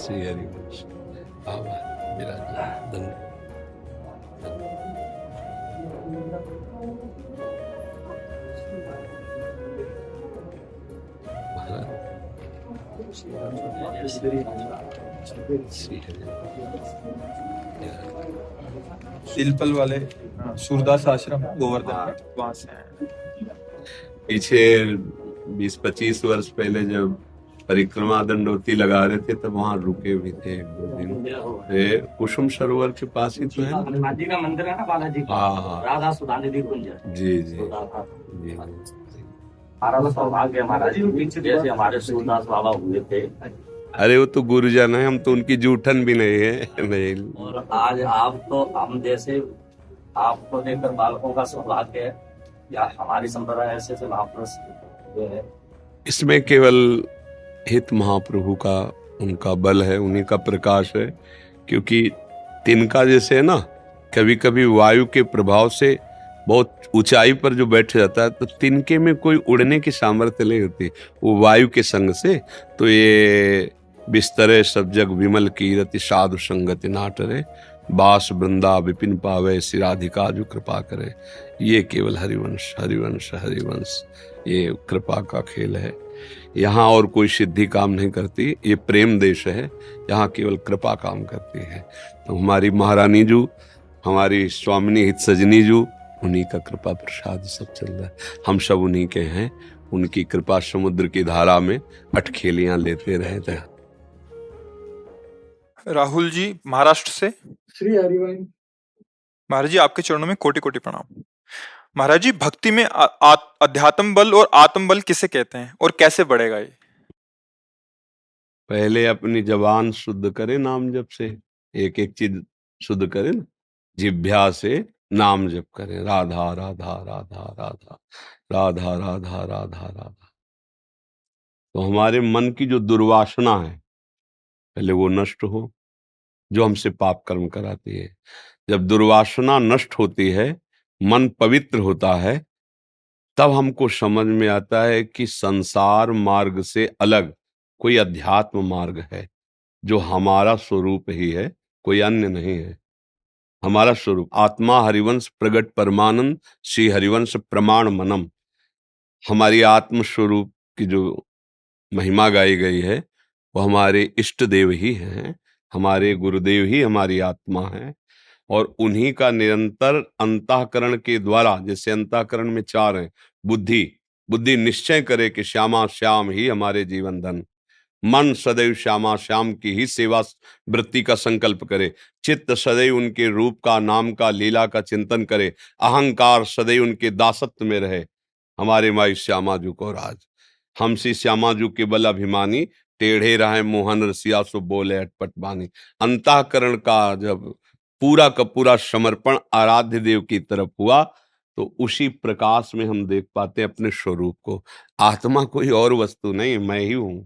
श्री हरिवंश। बाबा मेरा धन्य तिलपल वाले सूरदास आश्रम गोवर्धन वहां से हैं। पीछे 20-25 वर्ष पहले जब परिक्रमा दंडोती लगा रहे थे तब वहाँ रुके भी थे 1-2 दिन। कुसुम सरोवर के पास ही तो है ना जी का मंदिर है ना बालाजी का। हाँ राधा सुधानिधि कुंज। जी जी जी। हमारा तो सौभाग्य महाराज जैसे हमारे सूरदास बाबा हुए थे। अरे वो तो गुरुजन है, हम तो उनकी जूठन भी नहीं है नहीं। और आज आप तो हम जैसे आपको देखकर बालकों का सौभाग्य है या हमारी संप्रदाय ऐसे से महापुरुष जो है इसमें केवल हित महाप्रभु का उनका बल है, उन्हीं का प्रकाश है। क्योंकि तिनका जैसे है ना, कभी कभी वायु के प्रभाव से बहुत ऊंचाई पर जो बैठ जाता है तो तिनके में कोई उड़ने की सामर्थ्य नहीं होती, वो वायु के संग से। तो ये बिस्तरे सब जग विमल कीरति साधु संगति नाटरे बास वृंदा विपिन पावे सिराधिका जो कृपा करे। ये केवल हरिवंश हरिवंश हरिवंश, ये कृपा का खेल है। यहाँ और कोई सिद्धि काम नहीं करती, ये प्रेम देश है, यहाँ केवल कृपा काम करती है। तो हमारी महारानी जू, हमारी स्वामिनी हित सजनी जू, उन्हीं का कृपा प्रसाद सब चल रहा है। हम सब उन्हीं के हैं, उनकी कृपा समुद्र की धारा में अटखेलियां लेते रहे थे। राहुल जी महाराष्ट्र से। श्री हरिवंश। महाराज जी आपके चरणों में कोटि कोटि प्रणाम। महाराज जी भक्ति में अध्यात्म बल और आत्म बल किसे कहते हैं और कैसे बढ़ेगा ये? पहले अपनी जबान शुद्ध करे नाम जप से, एक एक चीज शुद्ध करे ना, जिभ्या से नाम जप करें, राधा राधा राधा राधा राधा राधा राधा राधा। तो हमारे मन की जो दुर्वासना है पहले वो नष्ट हो, जो हमसे पाप कर्म कराती है। जब दुर्वासना नष्ट होती है, मन पवित्र होता है, तब हमको समझ में आता है कि संसार मार्ग से अलग कोई अध्यात्म मार्ग है जो हमारा स्वरूप ही है, कोई अन्य नहीं है। हमारा स्वरूप आत्मा हरिवंश प्रगट परमानंद श्री हरिवंश प्रमाण मनम। हमारी आत्म स्वरूप की जो महिमा गाई गई है वो हमारे इष्ट देव ही हैं, हमारे गुरुदेव ही हमारी आत्मा है। और उन्हीं का निरंतर अंतःकरण के द्वारा, जैसे अंतःकरण में 4 हैं, बुद्धि, बुद्धि निश्चय करे कि श्यामा श्याम ही हमारे जीवन धन। मन सदैव श्यामा श्याम की ही सेवा वृत्ति का संकल्प करे। चित्त सदैव उनके रूप का, नाम का, लीला का चिंतन करे। अहंकार सदैव उनके दासत्व में रहे। हमारे माई श्यामा जू को राज, हमसी श्यामा जू के बल अभिमानी, टेढ़े रहे मोहन रसिया सो बोले अटपट बानी। अंतःकरण का जब पूरा का पूरा समर्पण आराध्य देव की तरफ हुआ तो उसी प्रकाश में हम देख पाते अपने स्वरूप को। आत्मा कोई और वस्तु नहीं, मैं ही हूं।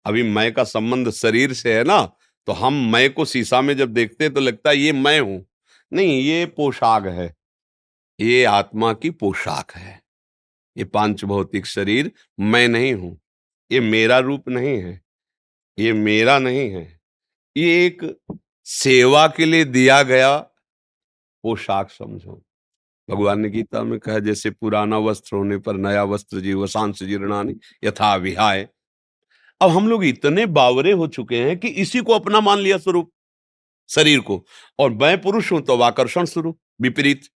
अभी मैं का संबंध शरीर से है ना, तो हम मैं को शीशा में जब देखते हैं तो लगता है ये मैं हूं। नहीं, ये पोशाक है, ये आत्मा की पोशाक है। ये पांच भौतिक शरीर मैं नहीं हूं, ये मेरा रूप नहीं है, ये मेरा नहीं है। ये एक सेवा के लिए दिया गया पोशाक समझो। भगवान ने गीता में कहा जैसे पुराना वस्त्र होने पर नया वस्त्र जी वसांस जीर्णानि यथा विहाय। अब हम लोग इतने बावरे हो चुके हैं कि इसी को अपना मान लिया स्वरूप, शरीर को। और मैं पुरुष हूं तो आकर्षण स्वरूप, विपरीत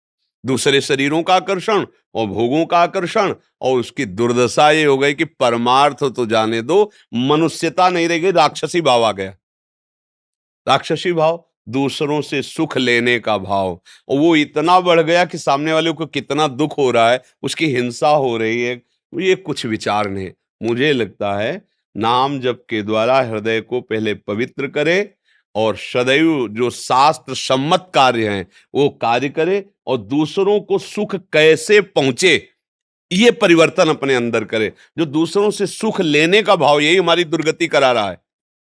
दूसरे शरीरों का आकर्षण और भोगों का आकर्षण। और उसकी दुर्दशा ये हो गई कि परमार्थ तो जाने दो, मनुष्यता नहीं रह गई, राक्षसी भाव आ गया। राक्षसी भाव, दूसरों से सुख लेने का भाव, और वो इतना बढ़ गया कि सामने वाले को कितना दुख हो रहा है, उसकी हिंसा हो रही है, ये कुछ विचार नहीं। मुझे लगता है नाम जप के द्वारा हृदय को पहले पवित्र करे और सदैव जो शास्त्र सम्मत कार्य हैं वो कार्य करे, और दूसरों को सुख कैसे पहुंचे ये परिवर्तन अपने अंदर करे। जो दूसरों से सुख लेने का भाव, यही हमारी दुर्गति करा रहा है।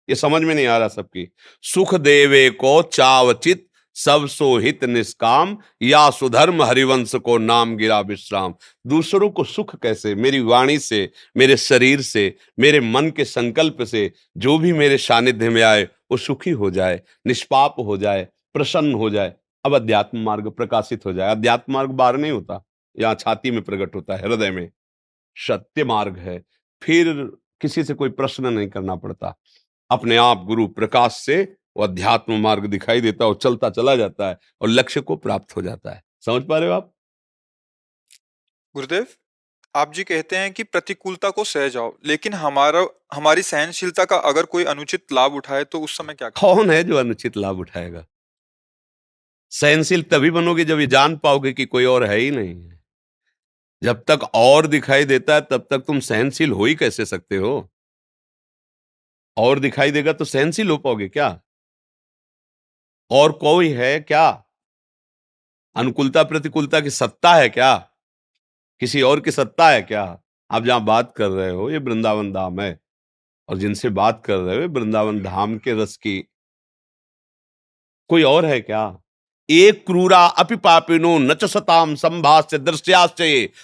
ये समझ में नहीं आ रहा सबकी। सुख देवे को चावचित सब सो हित निष्काम, या सुधर्म हरिवंश को नाम गिरा विश्राम। दूसरों को सुख कैसे, मेरी वाणी से, मेरे शरीर से, मेरे मन के संकल्प से, जो भी मेरे सानिध्य में आए वो सुखी हो जाए, निष्पाप हो जाए, प्रसन्न हो जाए। अब अध्यात्म मार्ग प्रकाशित हो जाए। अध्यात्म मार्ग बाहर नहीं होता, यहाँ छाती में प्रकट होता है, हृदय में। सत्य मार्ग है। फिर किसी से कोई प्रश्न नहीं करना पड़ता, अपने आप गुरु प्रकाश से वो अध्यात्म मार्ग दिखाई देता है और चलता चला जाता है और लक्ष्य को प्राप्त हो जाता है। समझ पा रहे हो आप? गुरुदेव, आप जी कहते हैं कि प्रतिकूलता को सह जाओ, लेकिन हमारी सहनशीलता का अगर कोई अनुचित लाभ उठाए तो उस समय क्या करें? कौन है जो अनुचित लाभ उठाएगा? सहनशील तभी बनोगे जब ये जान पाओगे कि कोई और है ही नहीं। जब तक और दिखाई देता है तब तक तुम सहनशील हो ही कैसे सकते हो? और दिखाई देगा तो सहनशील हो पाओगे क्या? और कोई है क्या? अनुकूलता प्रतिकूलता की सत्ता है क्या? किसी और की सत्ता है क्या? आप जहां बात कर रहे हो ये वृंदावन धाम है, और जिनसे बात कर रहे हो ये वृंदावन धाम के रस की। कोई और है क्या? एक क्रूरा अपि पापिनो न च सताम संभास्य दृश्याश्च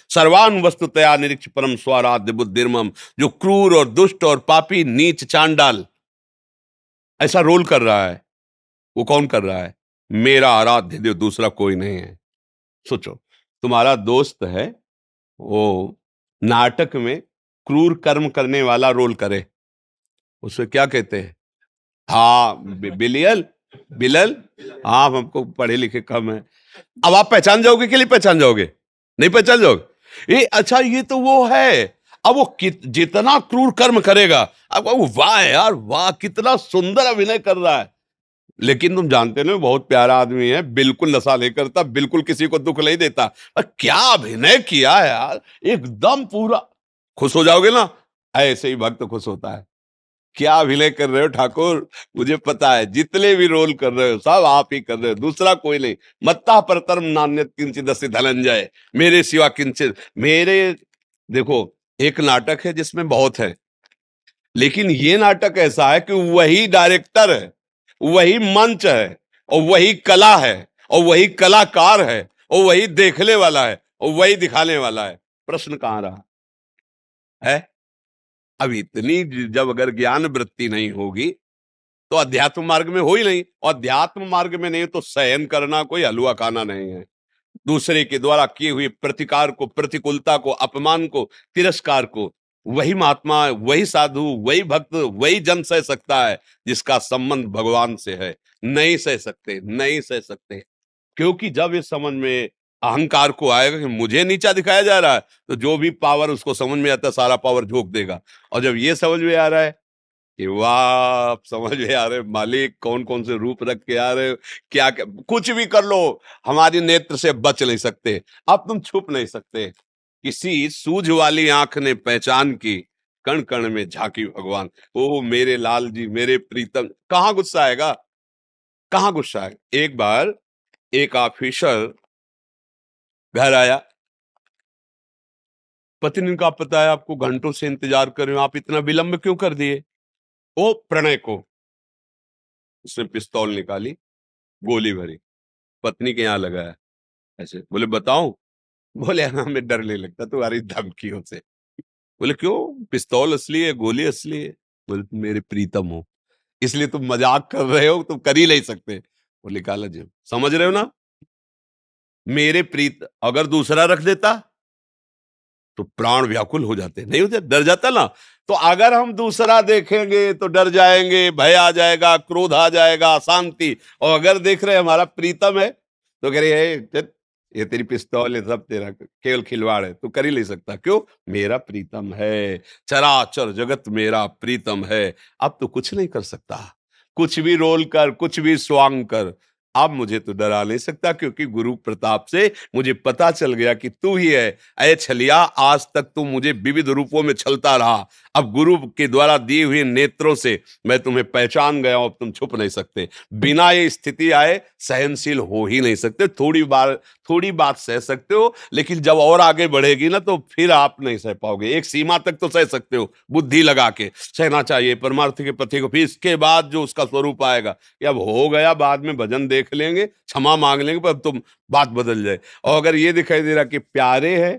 सर्वान वस्तुतया निरीक्ष परम स्वाराध्य बुद्धिर्मम। जो क्रूर और दुष्ट और पापी नीच चांडाल ऐसा रोल कर रहा है, वो कौन कर रहा है? मेरा आराध्य देव, दूसरा कोई नहीं है। सोचो, तुम्हारा दोस्त है, वो नाटक में क्रूर कर्म करने वाला रोल करे, उसे क्या कहते हैं? हाँ, बिलियल, बिलल। हाँ, हमको पढ़े लिखे कम है। अब आप पहचान जाओगे कि नहीं पहचान जाओगे? नहीं पहचान जाओगे? ये अच्छा, ये तो वो है। अब वो जितना क्रूर कर्म करेगा, अब वो वाह यार वाह, कितना सुंदर अभिनय कर रहा है। लेकिन तुम जानते ना, बहुत प्यारा आदमी है, बिल्कुल नशा नहीं करता, बिल्कुल किसी को दुख नहीं देता। पर क्या अभिनय किया यार, एकदम पूरा। खुश हो जाओगे ना, ऐसे ही भक्त खुश होता है। क्या अभिनय कर रहे हो ठाकुर, मुझे पता है, जितने भी रोल कर रहे हो सब आप ही कर रहे हो, दूसरा कोई नहीं। मत्ता परतरम नान्यत किंचित अस्ति धनंजय, मेरे सिवा किंचित। मेरे देखो, एक नाटक है जिसमें बहुत है, लेकिन ये नाटक ऐसा है कि वही डायरेक्टर है, वही मंच है, और वही कला है, और वही कलाकार है, और वही देखने वाला है, और वही दिखाने वाला है। प्रश्न कहां रहा है? अब इतनी जब अगर ज्ञान वृत्ति नहीं होगी तो अध्यात्म मार्ग में हो ही नहीं, और अध्यात्म मार्ग में नहीं तो सहन करना कोई हलवा खाना नहीं है। दूसरे के द्वारा किए हुए प्रतिकार को, प्रतिकूलता को, अपमान को, तिरस्कार को वही महात्मा, वही साधु, वही भक्त, वही जन सह सकता है जिसका संबंध भगवान से है। नहीं सह सकते, नहीं सह सकते। क्योंकि जब इस समझ में अहंकार को आएगा कि मुझे नीचा दिखाया जा रहा है, तो जो भी पावर उसको समझ में आता है सारा पावर झोंक देगा। और जब ये समझ में आ रहा है कि वाह, आप समझ में आ रहे मालिक कौन कौन से रूप रख के आ रहे हो, क्या क्या कुछ भी कर लो, हमारी नेत्र से बच नहीं सकते। अब तुम छुप नहीं सकते। किसी सूझ वाली आंख ने पहचान की, कण कण में झांकी भगवान। ओ मेरे लाल जी, मेरे प्रीतम। कहां गुस्सा आएगा, कहां गुस्सा आएगा? एक बार एक ऑफिसर घर आया, पत्नी का पता है आपको, घंटों से इंतजार कर रहे हो, आप इतना विलंब क्यों कर दिए? ओ प्रणय को, उसने पिस्तौल निकाली, गोली भरी, पत्नी के यहाँ लगाया। ऐसे बोले बताऊं? बोले हाँ, हमें डर नहीं लगता तुम्हारी धमकियों से। बोले क्यों, पिस्तौल असली है, गोली असली है। बोले तुम मेरे प्रीतम हो, इसलिए तुम मजाक कर रहे हो, तुम कर ही नहीं सकते। बोले काला जी, समझ रहे हो ना, मेरे प्रीत अगर दूसरा रख देता तो प्राण व्याकुल हो जाते, नहीं होते, डर जाता ना। तो अगर हम दूसरा देखेंगे तो डर जाएंगे, भय आ जाएगा, क्रोध आ जाएगा, अशांति। और अगर देख रहे हमारा प्रीतम है तो कह रहे ये तेरी पिस्तौल है, सब तेरा केवल खिलवाड़ है, तू कर ही नहीं सकता। क्यों? मेरा प्रीतम है, चराचर जगत मेरा प्रीतम है। अब तो कुछ नहीं कर सकता, कुछ भी रोल कर, कुछ भी स्वांग कर, अब मुझे तो डरा नहीं सकता, क्योंकि गुरु प्रताप से मुझे पता चल गया कि तू ही है। अय छलिया, आज तक तू मुझे विविध रूपों में छलता रहा, अब गुरु के द्वारा दिए हुए नेत्रों से मैं तुम्हें पहचान गया हूं, अब तुम छुप नहीं सकते। बिना ये स्थिति आए सहनशील हो ही नहीं सकते। थोड़ी बात सह सकते हो, लेकिन जब और आगे बढ़ेगी ना तो फिर आप नहीं सह पाओगे। एक सीमा तक तो सह सकते हो, बुद्धि लगा के सहना चाहिए परमार्थ के पथे को, फिर इसके बाद जो उसका स्वरूप आएगा कि अब हो गया, बाद में भजन देख लेंगे, क्षमा मांग लेंगे, पर अब तुम बात बदल जाए। और अगर ये दिखाई दे रहा कि प्यारे है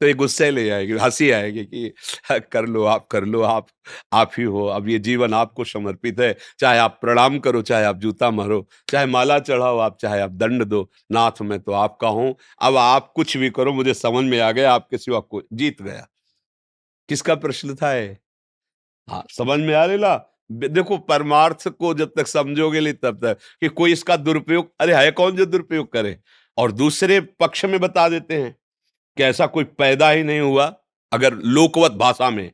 तो ये गुस्से ले आएगी, हंसी आएगी कि कर लो आप ही हो, अब ये जीवन आपको समर्पित है। चाहे आप प्रणाम करो, चाहे आप जूता मारो, चाहे माला चढ़ाओ आप, चाहे आप दंड दो, नाथ मैं तो आपका हूं। अब आप कुछ भी करो, मुझे समझ में आ गया, आपके सिवा को जीत गया। किसका प्रश्न था ये? हाँ, समझ में आ रेला। देखो, परमार्थ को जब तक समझोगे नहीं तब तक कि कोई इसका दुरुपयोग, अरे है कौन जो दुरुपयोग करे। और दूसरे पक्ष में बता देते हैं कि ऐसा कोई पैदा ही नहीं हुआ, अगर लोकवत भाषा में,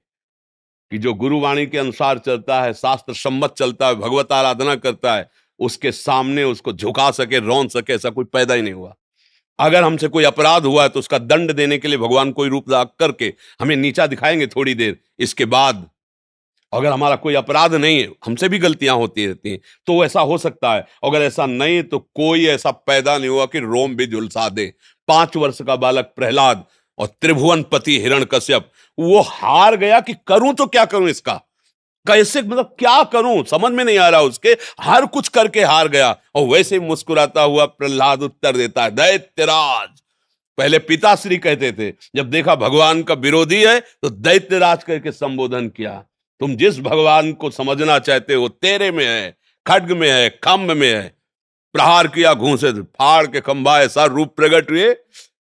कि जो गुरुवाणी के अनुसार चलता है, शास्त्र सम्मत चलता है, भगवत आराधना करता है, उसके सामने उसको झुका सके, रौन सके, ऐसा कोई पैदा ही नहीं हुआ। अगर हमसे कोई अपराध हुआ है तो उसका दंड देने के लिए भगवान कोई रूप धारण करके हमें नीचा दिखाएंगे थोड़ी देर, इसके बाद अगर हमारा कोई अपराध नहीं है, हमसे भी गलतियां होती रहती हैं, तो ऐसा हो सकता है। अगर ऐसा नहीं है तो कोई ऐसा पैदा नहीं हुआ कि रोम भी झुलसा दे। 5 वर्ष का बालक प्रहलाद और त्रिभुवनपति हिरण्यकश्यप, वो हार गया कि करूं तो क्या करूं इसका, कैसे, मतलब क्या करूं, समझ में नहीं आ रहा उसके, हर कुछ करके हार गया। और वैसे ही मुस्कुराता हुआ प्रहलाद उत्तर देता है, दैत्यराज। पहले पिताश्री कहते थे, जब देखा भगवान का विरोधी है तो दैत्यराज करके संबोधन किया। तुम जिस भगवान को समझना चाहते हो तेरे में है, खड्ग में है, खम्भ में है। प्रहार किया, घूंसे फाड़ के खंभा, ऐसा रूप प्रकट हुए,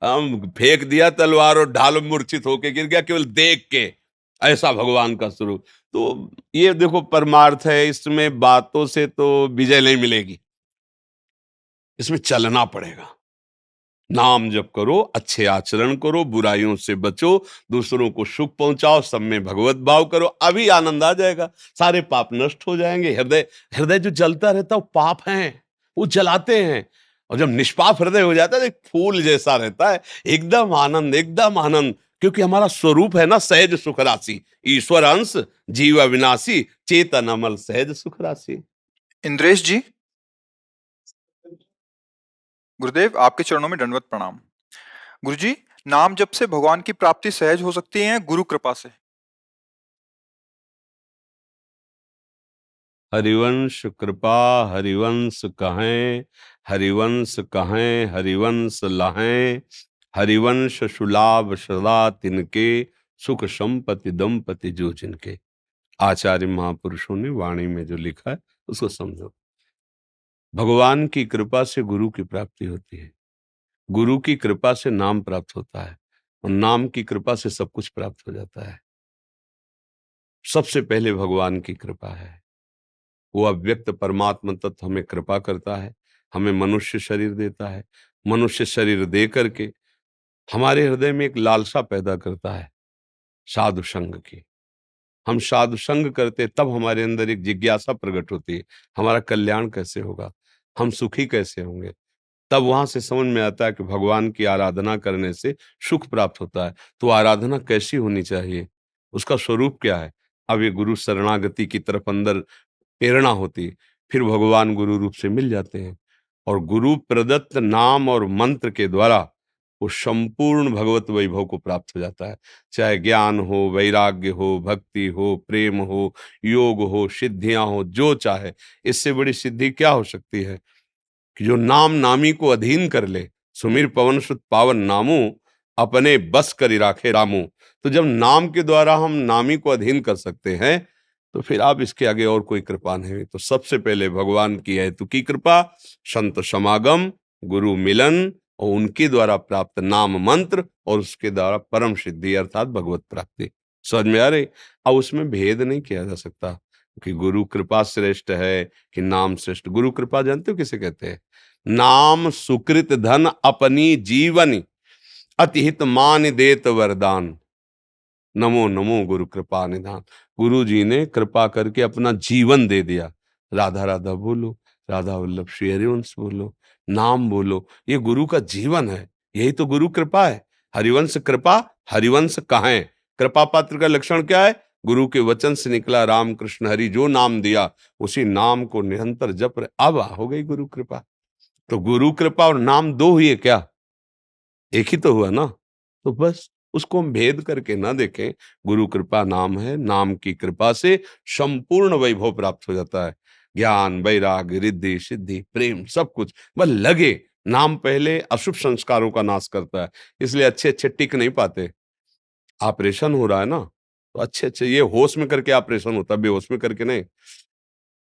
हम फेंक दिया तलवार और ढाल मूर्छित होके गिर गया केवल देख के। ऐसा भगवान का स्वरूप। तो ये देखो परमार्थ है, इसमें बातों से तो विजय नहीं मिलेगी, इसमें चलना पड़ेगा। नाम जप करो, अच्छे आचरण करो, बुराइयों से बचो, दूसरों को सुख पहुंचाओ, सब में भगवत भाव करो, अभी आनंद आ जाएगा, सारे पाप नष्ट हो जाएंगे। हृदय हृदय जो जलता रहता है वो पाप हैं, वो जलाते हैं। और जब निष्पाप हृदय हो जाता है तो एक फूल जैसा रहता है, एकदम आनंद, एकदम आनंद। क्योंकि हमारा स्वरूप है ना सहज सुख राशि, ईश्वर अंश जीव अविनाशी, चेतन अमल सहज सुख राशि। इंद्रेश जी, गुरुदेव आपके चरणों में दंडवत प्रणाम। गुरुजी, नाम जप से भगवान की प्राप्ति सहज हो सकती है गुरु कृपा से? हरिवंश कृपा हरिवंश कहें, हरिवंश कहें हरिवंश लहें, हरिवंश सुलाभ सदा तिनके, सुख संपत्ति दंपति जो जिनके। आचार्य महापुरुषों ने वाणी में जो लिखा है उसको समझो। भगवान की कृपा से गुरु की प्राप्ति होती है, गुरु की कृपा से नाम प्राप्त होता है, और नाम की कृपा से सब कुछ प्राप्त हो जाता है। सबसे पहले भगवान की कृपा है, वो अव्यक्त परमात्मा तत्व हमें कृपा करता है, हमें मनुष्य शरीर देता है। मनुष्य शरीर दे करके हमारे हृदय में एक लालसा पैदा करता है साधु संग की। हम साधु संग करते तब हमारे अंदर एक जिज्ञासा प्रकट होती है, हमारा कल्याण कैसे होगा, हम सुखी कैसे होंगे। तब वहां से समझ में आता है कि भगवान की आराधना करने से सुख प्राप्त होता है। तो आराधना कैसी होनी चाहिए, उसका स्वरूप क्या है। अब ये गुरु शरणागति की तरफ अंदर प्रेरणा होती है, फिर भगवान गुरु रूप से मिल जाते हैं, और गुरु प्रदत्त नाम और मंत्र के द्वारा वो संपूर्ण भगवत वैभव को प्राप्त हो जाता है। चाहे ज्ञान हो, वैराग्य हो, भक्ति हो, प्रेम हो, योग हो, सिद्धियां हो, जो चाहे। इससे बड़ी सिद्धि क्या हो सकती है कि जो नाम नामी को अधीन कर ले। सुमिर पवन सुत पावन नामू, अपने बस करी राखे रामू। तो जब नाम के द्वारा हम नामी को अधीन कर सकते हैं तो फिर आप इसके आगे और कोई कृपा नहीं हुई। तो सबसे पहले भगवान की हेतु की कृपा, संत समागम, गुरु मिलन और उनके द्वारा प्राप्त नाम मंत्र, और उसके द्वारा परम सिद्धि अर्थात भगवत प्राप्ति। समझ में आ रही। अब उसमें भेद नहीं किया जा सकता कि गुरु कृपा श्रेष्ठ है कि नाम श्रेष्ठ। गुरु कृपा जानते हो किसे कहते हैं? नाम सुकृत धन अपनी जीवनी, अतिहित मान देत वरदान। नमो नमो गुरु कृपा निधान। गुरु जी ने कृपा करके अपना जीवन दे दिया। राधा राधा बोलो, राधा वल्लभ श्री हरिवंश बोलो, नाम बोलो, ये गुरु का जीवन है, यही तो गुरु कृपा है। हरिवंश कृपा, हरिवंश कहें। कृपा पात्र का लक्षण क्या है? गुरु के वचन से निकला राम कृष्ण हरि, जो नाम दिया उसी नाम को निरंतर जप रहे। अब हो गई गुरु कृपा। तो गुरु कृपा और नाम दो हुई है क्या? एक ही तो हुआ ना। तो बस उसको हम भेद करके ना देखें। गुरु कृपा नाम है, नाम की कृपा से संपूर्ण वैभव प्राप्त हो जाता है। ज्ञान, वैराग्य, रिद्धि, सिद्धि, प्रेम, सब कुछ बस लगे। नाम पहले अशुभ संस्कारों का नाश करता है, इसलिए अच्छे अच्छे टिक नहीं पाते। ऑपरेशन हो रहा है ना, तो अच्छे अच्छे ये होश में करके ऑपरेशन होता है, बेहोश में करके नहीं।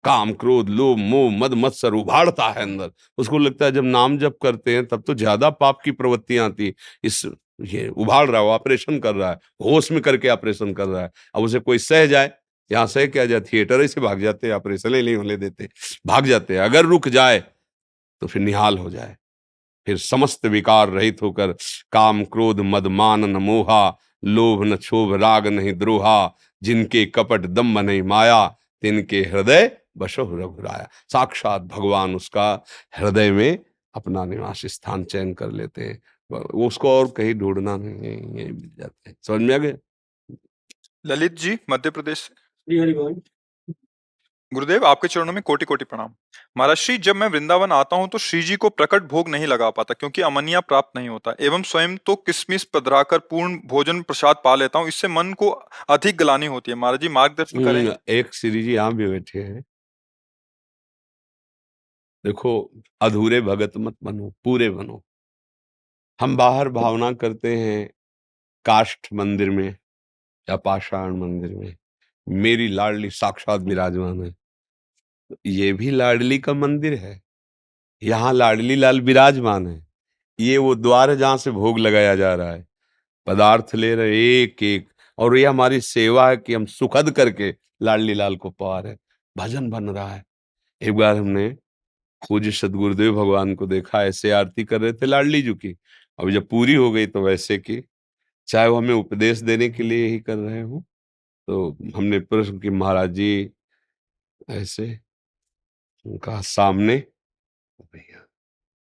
काम क्रोध लोभ मोह मद मत्सर उभाड़ता है अंदर, उसको लगता है जब नाम जप करते हैं तब तो ज्यादा पाप की प्रवृत्तियां आती। इस ये उभाड़ रहा है, ऑपरेशन कर रहा है, होश में करके ऑपरेशन कर रहा है। अब उसे कोई सह जाए, यहाँ सह क्या जाए, थिएटर से भाग जाते हैं, ऑपरेशन ही नहीं होने देते, भाग जाते हैं। अगर रुक जाए तो फिर निहाल हो जाए, फिर समस्त विकार रहित होकर काम क्रोध मद मान न मोहा, लोभ न क्षोभ राग नहीं द्रोहा, जिनके कपट दम्भ नहीं माया, तिनके हृदय बसो रघुराया। साक्षात भगवान उसका हृदय में अपना निवास स्थान चयन कर लेते हैं, उसको और कहीं ढूंढना नहीं है, यही मिल जाते हैं। समझ में आ गए? ललित जी मध्य प्रदेश से। श्री हरि बोल। गुरुदेव आपके चरणों में कोटि कोटि प्रणाम। महाराज श्री, जब मैं वृंदावन आता हूँ तो श्री जी को प्रकट भोग नहीं लगा पाता क्योंकि अमनिया प्राप्त नहीं होता, एवं स्वयं तो किसमिस पधराकर पूर्ण भोजन प्रसाद पा लेता हूँ, इससे मन को अधिक ग्लानि होती है। महाराज जी मार्गदर्शन करें। एक श्री जी यहाँ भी बैठे हैं। देखो, अधूरे भगत मत बनो, पूरे बनो। हम बाहर भावना करते हैं काष्ठ मंदिर में या पाषाण मंदिर में मेरी लाडली साक्षात विराजमान है। ये भी लाडली का मंदिर है, यहाँ लाडली लाल विराजमान है। ये वो द्वार है जहां से भोग लगाया जा रहा है, पदार्थ ले रहे एक एक, और ये हमारी सेवा है कि हम सुखद करके लाडली लाल को पा रहे। भजन बन रहा है। एक बार हमने पूज्य सदगुरुदेव भगवान को देखा, ऐसे आरती कर रहे थे लाडली जी की। अब जब पूरी हो गई तो वैसे की, चाहे वो हमें उपदेश देने के लिए ही कर रहे हो, तो हमने प्रश्न की महाराज जी ऐसे उनका सामने भैया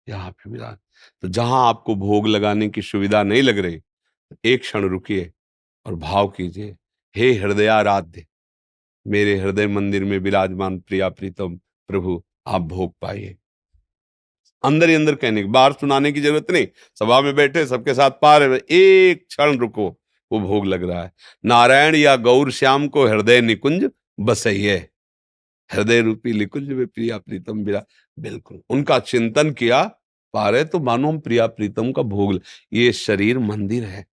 यहाँ पे विराज, तो जहां आपको भोग लगाने की सुविधा नहीं लग रही, एक क्षण रुकिए और भाव कीजिए, हे हृदयाराध्य, मेरे हृदय मंदिर में विराजमान प्रिया प्रीतम प्रभु, आप भोग पाइए। अंदर ही अंदर कहने की, बाहर सुनाने की जरूरत नहीं। सभा में बैठे सबके साथ पा रहे, एक क्षण रुको, वो भोग लग रहा है। नारायण या गौर श्याम को हृदय निकुंज बसइये, हृदय रूपी निकुंज में प्रिया प्रीतम विरा, बिल्कुल उनका चिंतन किया, पा रहे तो मानो हम प्रिया प्रीतम का भोग। ये शरीर मंदिर है।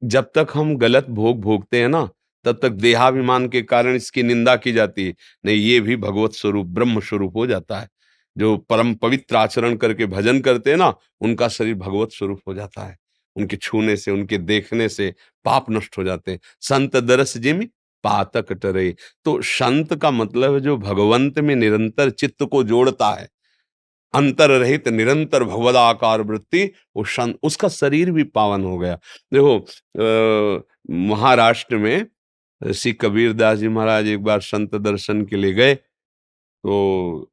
जब तक हम गलत भोग भोगते हैं ना, तब तक देहाभिमान के कारण इसकी निंदा की जाती है। नहीं, ये भी भगवत स्वरूप ब्रह्म स्वरूप हो जाता है। जो परम पवित्र आचरण करके भजन करते हैं ना, उनका शरीर भगवत स्वरूप हो जाता है। उनके छूने से, उनके देखने से पाप नष्ट हो जाते हैं। संत दरस जिमि पातक टरे। तो संत का मतलब है जो भगवंत में निरंतर चित्त को जोड़ता है, अंतर रहित निरंतर भगवदाकार वृत्ति, वो उसका शरीर भी पावन हो गया। देखो, महाराष्ट्र में श्री कबीर दास जी महाराज एक बार संत दर्शन के लिए गए, तो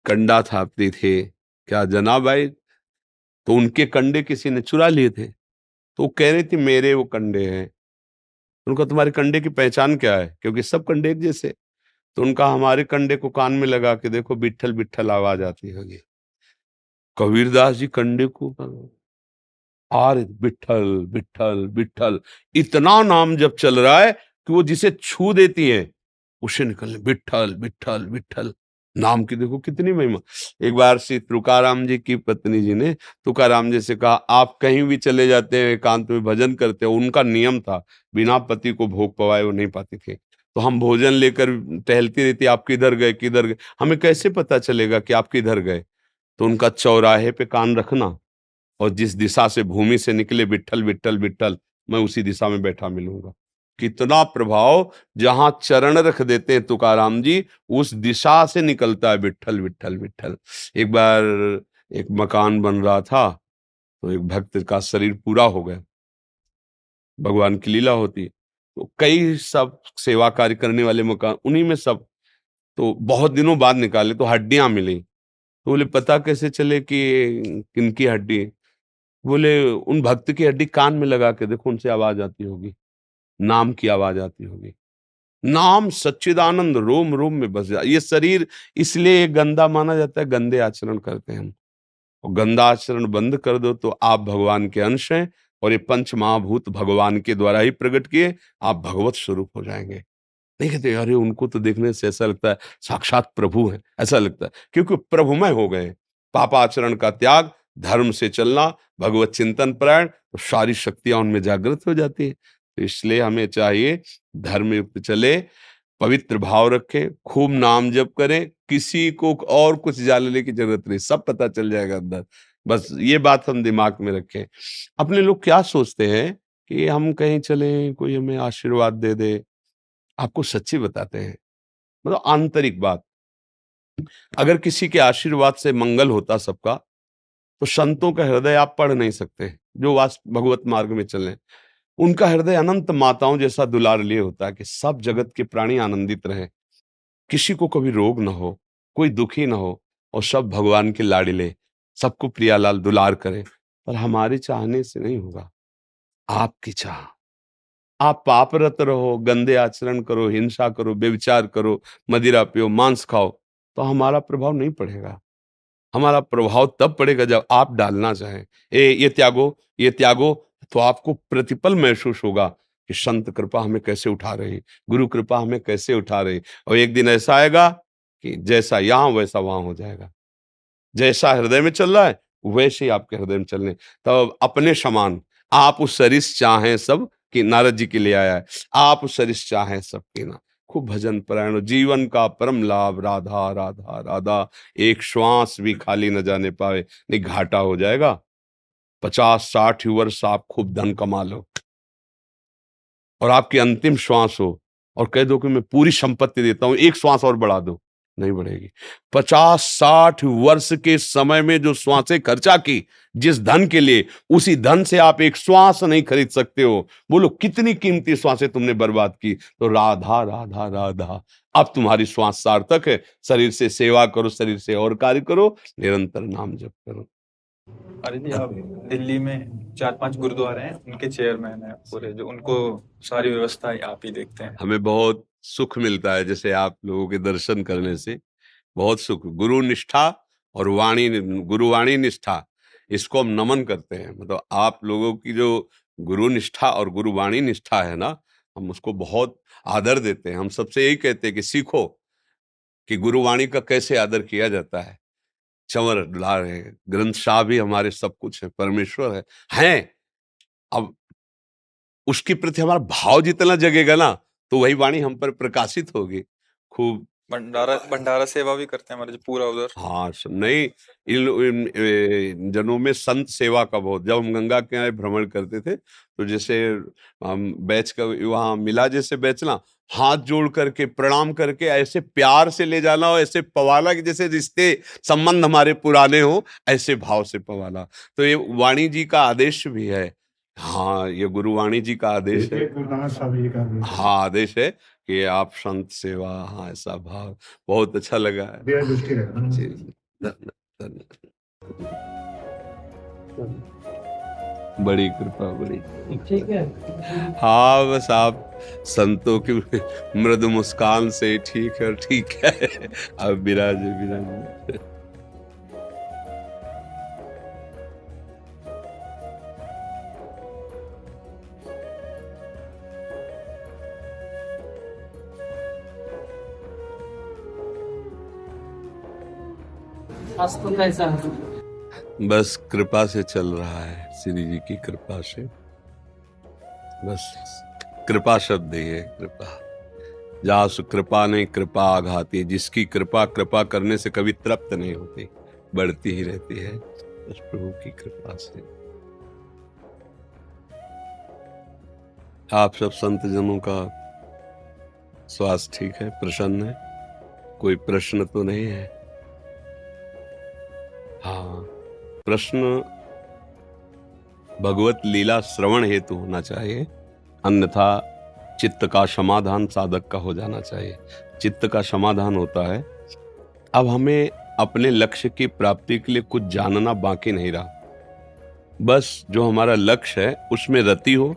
कंडा थापती थे, क्या जनाब भाई, तो उनके कंडे किसी ने चुरा लिए थे। तो वो कह रही थी मेरे वो कंडे हैं। उनका तुम्हारे कंडे की पहचान क्या है, क्योंकि सब कंडे एक जैसे। तो उनका हमारे कंडे को कान में लगा के देखो, बिट्ठल बिट्ठल आवाज आती होगी। कबीरदास जी कंडे को आर विठल विठल विठल, इतना नाम जब चल रहा है कि वो जिसे छू देती है उसे निकलने विठल विठल विठल। नाम की देखो कितनी महिमा। एक बार श्री तुकाराम जी की पत्नी जी ने तुकाराम जी से कहा, आप कहीं भी चले जाते हैं, एकांत में भजन करते हो। उनका नियम था, बिना पति को भोग पवाए वो नहीं पाती थी। तो हम भोजन लेकर टहलती रहती, आप किधर गए किधर गए, हमें कैसे पता चलेगा कि आप किधर गए। तो उनका चौराहे पे कान रखना, और जिस दिशा से भूमि से निकले विट्ठल विट्ठल विट्ठल, मैं उसी दिशा में बैठा मिलूंगा। कितना प्रभाव, जहां चरण रख देते हैं तुकाराम जी, उस दिशा से निकलता है विट्ठल विट्ठल विट्ठल। एक बार एक मकान बन रहा था, तो एक भक्त का शरीर पूरा हो गया, भगवान की लीला होती है। तो कई सब सेवा कार्य करने वाले मकान, उन्हीं में सब, तो बहुत दिनों बाद निकाले तो हड्डियां मिली। तो बोले पता कैसे चले कि किनकी हड्डी? बोले उन भक्त की हड्डी कान में लगा के देखो, उनसे आवाज आती होगी, नाम की आवाज आती होगी। नाम सच्चिदानंद रोम रोम में बस जाए। ये शरीर इसलिए गंदा माना जाता है, गंदे आचरण करते हैं हम। और गंदा आचरण बंद कर दो तो आप भगवान के अंश हैं, और ये पंच महाभूत भगवान के द्वारा ही प्रकट किए, आप भगवत स्वरूप हो जाएंगे। नहीं कहते अरे उनको तो देखने से ऐसा लगता है साक्षात प्रभु है, ऐसा लगता है, क्योंकि प्रभुमय हो गए। पापाचरण का त्याग, धर्म से चलना, भगवत चिंतन प्राण, तो सारी शक्तियां उनमें जागृत हो जाती है। इसलिए हमें चाहिए धर्म युक्त चले, पवित्र भाव रखें, खूब नाम जप करें, किसी को और कुछ जानने की जरूरत नहीं, सब पता चल जाएगा अंदर। बस ये बात हम दिमाग में रखें। अपने लोग क्या सोचते हैं कि हम कहीं चलें, कोई हमें आशीर्वाद दे दे। आपको सच्ची बताते हैं, मतलब आंतरिक बात, अगर किसी के आशीर्वाद से मंगल होता सबका, तो संतों का हृदय आप पढ़ नहीं सकते, जो भगवत मार्ग में चले। उनका हृदय अनंत माताओं जैसा दुलार लिए होता है कि सब जगत के प्राणी आनंदित रहे, किसी को कभी रोग ना हो, कोई दुखी ना हो, और सब भगवान के लाडिले, सबको प्रियालाल दुलार करें। पर हमारे चाहने से नहीं होगा, आपकी चाह। आप पापरत रहो, गंदे आचरण करो, हिंसा करो, व्यभिचार करो, मदिरा पियो, मांस खाओ, तो हमारा प्रभाव नहीं पड़ेगा। हमारा प्रभाव तब पड़ेगा जब आप डालना चाहें, ये त्यागो, ये त्यागो, तो आपको प्रतिपल महसूस होगा कि संत कृपा हमें कैसे उठा रही, गुरु कृपा हमें कैसे उठा रही। और एक दिन ऐसा आएगा कि जैसा यहां वैसा वहां हो जाएगा, जैसा हृदय में चल रहा है वैसे ही आपके हृदय में चलने। तब अपने समान आप उस सरिस चाहें सब, कि नारद जी के लिए आया है, आप उस सरिस चाहें सबके ना। खूब भजन परायण, जीवन का परम लाभ राधा राधा राधा, एक श्वास भी खाली न जाने पाए, नहीं घाटा हो जाएगा। 50-60 वर्ष आप खूब धन कमा लो और आपकी अंतिम श्वास हो, और कह दो कि मैं पूरी संपत्ति देता हूं, एक श्वास और बढ़ा दो, नहीं बढ़ेगी। 50-60 वर्ष के समय में जो श्वासें खर्चा की जिस धन के लिए, उसी धन से आप एक श्वास नहीं खरीद सकते हो। बोलो कितनी कीमती श्वासें तुमने बर्बाद की। तो राधा राधा राधा, अब तुम्हारी श्वास सार्थक है। शरीर से सेवा करो, शरीर से और कार्य करो, निरंतर नाम जप करो। अरे जी, आप दिल्ली में 4-5 गुरुद्वारे हैं, उनके चेयरमैन हैं पूरे, जो उनको सारी व्यवस्था आप ही देखते हैं। हमें बहुत सुख मिलता है जैसे आप लोगों के दर्शन करने से, बहुत सुख। गुरु निष्ठा और वाणी, गुरुवाणी निष्ठा, इसको हम नमन करते हैं। मतलब आप लोगों की जो गुरु निष्ठा और गुरुवाणी निष्ठा है ना, हम उसको बहुत आदर देते हैं। हम सबसे यही कहते हैं कि सीखो कि गुरुवाणी का कैसे आदर किया जाता है। चंवर दुलार है, ग्रंथ शाह भी हमारे सब कुछ है, परमेश्वर है, हैं। अब उसके प्रति हमारा भाव जितना जगेगा ना, तो वही वाणी हम पर प्रकाशित होगी। खूब भंडारा सेवा भी करते हैं हमारे जो पूरा उधर। हाँ, नहीं, इन जनों में संत सेवा का बहुत। जब हम गंगा किनारे भ्रमण करते थे, तो जैसे हम बैच का वहां मिला, जैसे बैचना, हाथ जोड़ करके प्रणाम करके ऐसे प्यार से ले जाना, और ऐसे पवाला कि जैसे रिश्ते संबंध हमारे पुराने हो, ऐसे भाव से पवाला। तो ये वाणी जी का आदेश भी है। हाँ, ये गुरुवाणी जी का आदेश है। हाँ, आदेश है कि आप संत सेवा, हाँ, ऐसा भाव बहुत अच्छा लगा है। जी, धन्यवाद। बड़ी कृपा, बड़ी। ठीक है। हाँ, बस आप संतों की मृदु मुस्कान से ठीक है, ठीक है। अब विराजे विराजे। आज तो कैसा है? बस कृपा से चल रहा है, श्री जी की कृपा से। बस कृपा शब्द ही है, कृपा। जासु कृपा नहीं कृपा आघाती, जिसकी कृपा कृपा करने से कभी तृप्त नहीं होती, बढ़ती ही रहती है, बस प्रभु की कृपा से। आप सब संत जनों का स्वास्थ्य ठीक है, प्रसन्न है, कोई प्रश्न तो नहीं है? हाँ, प्रश्न भगवत लीला श्रवण हेतु होना चाहिए, अन्यथा चित्त का समाधान साधक का हो जाना चाहिए। चित्त का समाधान होता है, अब हमें अपने लक्ष्य की प्राप्ति के लिए कुछ जानना बाकी नहीं रहा, बस जो हमारा लक्ष्य है उसमें रति हो,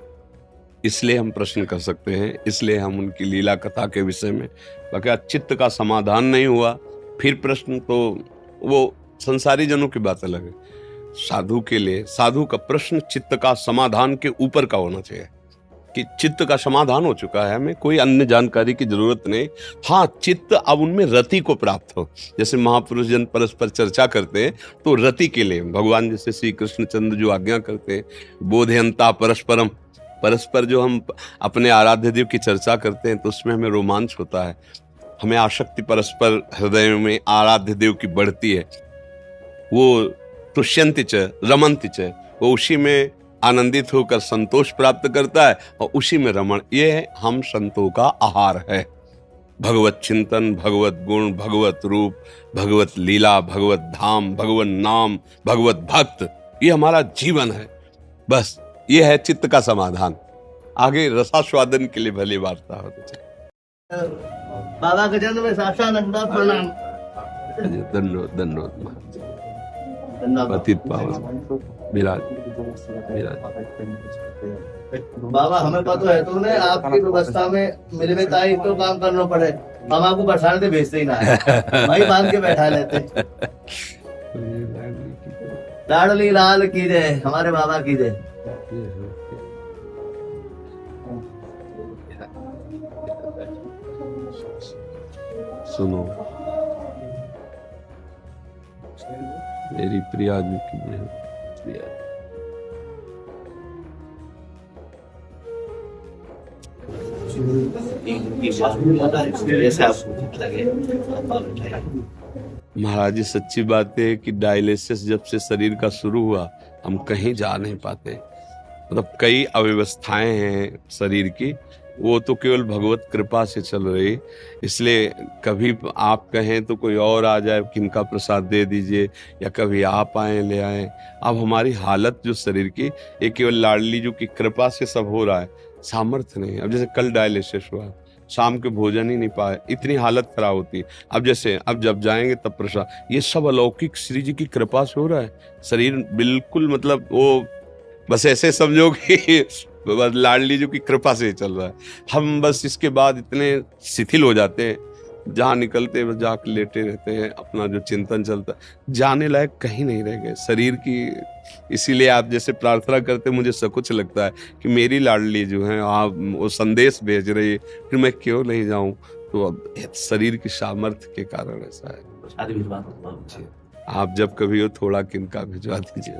इसलिए हम प्रश्न कर सकते हैं, इसलिए हम उनकी लीला कथा के विषय में। बाकी चित्त का समाधान नहीं हुआ, फिर प्रश्न तो वो संसारी जनों की बात अलग है। साधु के लिए, साधु का प्रश्न चित्त का समाधान के ऊपर का होना चाहिए कि चित्त का समाधान हो चुका है, हमें कोई अन्य जानकारी की जरूरत नहीं। हाँ, चित्त अब उनमें रति को प्राप्त हो। जैसे महापुरुष जन परस्पर चर्चा करते हैं, तो रति के लिए भगवान जैसे श्री कृष्ण चंद्र जो आज्ञा करते हैं, बोधयंता परस्परम, परस्पर जो हम अपने आराध्य देव की चर्चा करते हैं तो उसमें हमें रोमांच होता है, हमें आसक्ति परस्पर हृदय में आराध्य देव की बढ़ती है। वो तुष्यंति च रमन्ति च, वो उसी में आनंदित होकर संतोष प्राप्त करता है और उसी में रमण। ये हम संतों का आहार है। भगवत चिंतन, भगवत गुण, भगवत रूप, भगवत लीला, भगवत धाम, भगवत नाम, भगवत भक्त, ये हमारा जीवन है। बस ये है चित्त का समाधान। आगे रसास्वादन के लिए भली वार्ता हो तो बाबा के जन्म में साष्टांग प्रणाम। दंडोत दंडोत पतित पावन विराज बाबा हमें पता है तूने आपकी व्यवस्था में मिलवेताई तो काम करना पड़े, हम आपको बरसाने से भेजते ही ना है, वही बांध के बैठा लेते। लाडली लाल की जय, हमारे बाबा की जय। सुनो मेरी प्रिया जी की जय। प्रिया महाराज जी, सच्ची बात है कि डायलिसिस जब से शरीर का शुरू हुआ हम कहीं जा नहीं पाते। मतलब कई अव्यवस्थाएं हैं शरीर की, वो तो केवल भगवत कृपा से चल रही। इसलिए कभी आप कहें तो कोई और आ जाए कि इनका प्रसाद दे दीजिए, या कभी आप आए ले आए। अब हमारी हालत जो शरीर की, ये केवल लाडली जो की कृपा से सब हो रहा है, सामर्थ्य नहीं। अब जैसे कल डायलिसिस हुआ, शाम के भोजन ही नहीं पाए, इतनी हालत खराब होती है। अब जब जाएंगे तब प्रसाद, ये सब अलौकिक श्री जी की कृपा से हो रहा है। शरीर बिल्कुल मतलब वो बस ऐसे समझो कि बस लाडली जी की कृपा से चल रहा है। हम बस इसके बाद इतने शिथिल हो जाते हैं, जहाँ निकलते बस जाके लेटे रहते हैं, अपना जो चिंतन चलता है, जाने लायक कहीं नहीं रह गए शरीर की। इसीलिए आप जैसे प्रार्थना करते, मुझे सकुच लगता है कि मेरी लाडली जो है आप वो संदेश भेज रही है, फिर मैं क्यों नहीं जाऊं। तो अब शरीर की सामर्थ्य के कारण ऐसा है। आप जब कभी हो थोड़ा किनका भिजवा दीजिए।